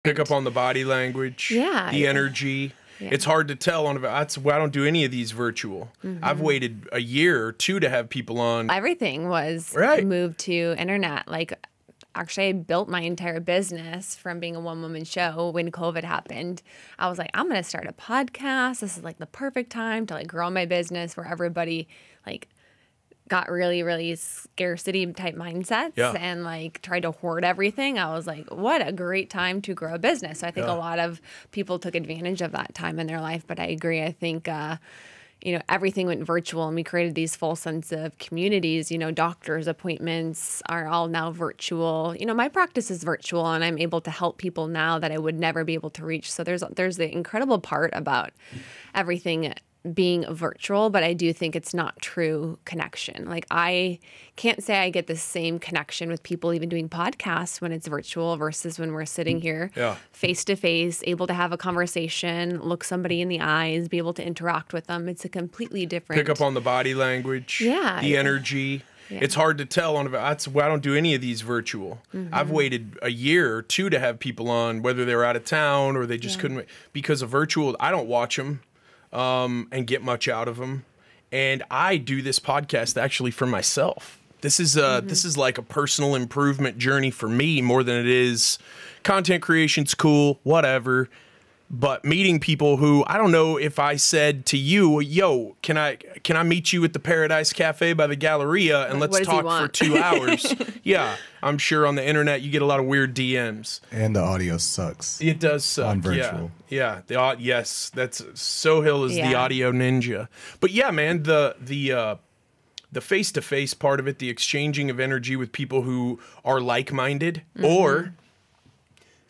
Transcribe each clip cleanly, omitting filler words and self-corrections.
Pick up on the body language, yeah, the energy. Yeah. It's hard to tell on. That's why I don't do any of these virtual. I've waited a year or two to have people on. Everything was moved to internet. Like, actually, I built my entire business from being a one-woman show when COVID happened. I was like, I'm going to start a podcast. This is like the perfect time to like grow my business where everybody like got really scarcity type mindsets and like tried to hoard everything. I was like, what a great time to grow a business. So I think a lot of people took advantage of that time in their life. But I agree. I think, you know, everything went virtual and we created these full sense of communities. You know, doctors' appointments are all now virtual. You know, my practice is virtual and I'm able to help people now that I would never be able to reach. So there's the incredible part about everything being virtual, but I do think it's not true connection. Like, I can't say I get the same connection with people even doing podcasts when it's virtual versus when we're sitting here face to face, able to have a conversation, look somebody in the eyes, be able to interact with them. It's a completely different... Pick up on the body language, the energy. Yeah. It's hard to tell on. That's why I don't do any of these virtual. I've waited a year or two to have people on, whether they're out of town or they just couldn't, because of virtual. I don't watch them and get much out of them. And I do this podcast actually for myself. This is this is like a personal improvement journey for me more than it is content creation's cool, whatever. But meeting people who, I don't know if I said to you, yo, can I meet you at the Paradise Cafe by the Galleria and let's talk for 2 hours? Yeah, I'm sure on the internet you get a lot of weird DMs. And the audio sucks. It does suck. On virtual. Yeah. Yes, that's Sohail is the audio ninja. But yeah, man, the face-to-face part of it, the exchanging of energy with people who are like-minded or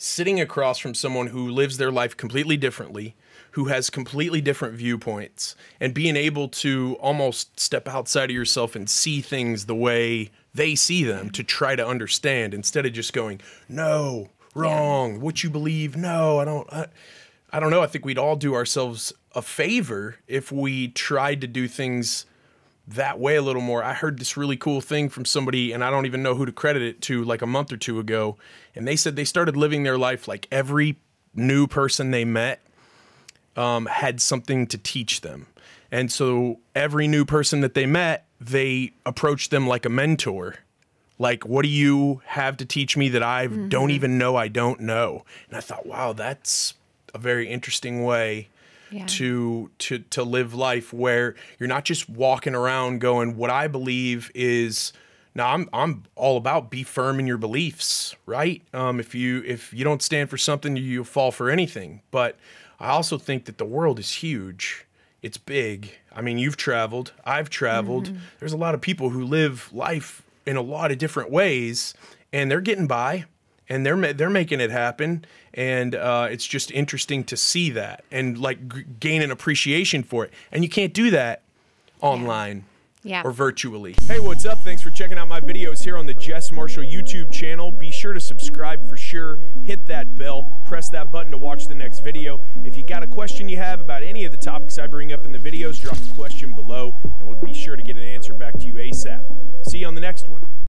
sitting across from someone who lives their life completely differently, who has completely different viewpoints, and being able to almost step outside of yourself and see things the way they see them to try to understand instead of just going, no, wrong, what you believe, no, I don't know. I think we'd all do ourselves a favor if we tried to do things that way a little more. I heard this really cool thing from somebody, and I don't even know who to credit it to, like a month or two ago, and they said they started living their life like every new person they met had something to teach them. And so every new person that they met, they approached them like a mentor. Like, what do you have to teach me that I don't even know I don't know? And I thought, wow, that's a very interesting way to live life, where you're not just walking around going, what I believe is, now I'm all about be firm in your beliefs, right? If you don't stand for something, you'll fall for anything. But I also think that the world is huge. It's big. I mean, you've traveled, I've traveled. There's a lot of people who live life in a lot of different ways, and they're getting by. And they're making it happen, and it's just interesting to see that and like gain an appreciation for it. And you can't do that online or virtually. Hey, what's up? Thanks for checking out my videos here on the JESS Marshall YouTube channel. Be sure to subscribe for sure. Hit that bell. Press that button to watch the next video. If you got a question you have about any of the topics I bring up in the videos, drop a question below, and we'll be sure to get an answer back to you ASAP. See you on the next one.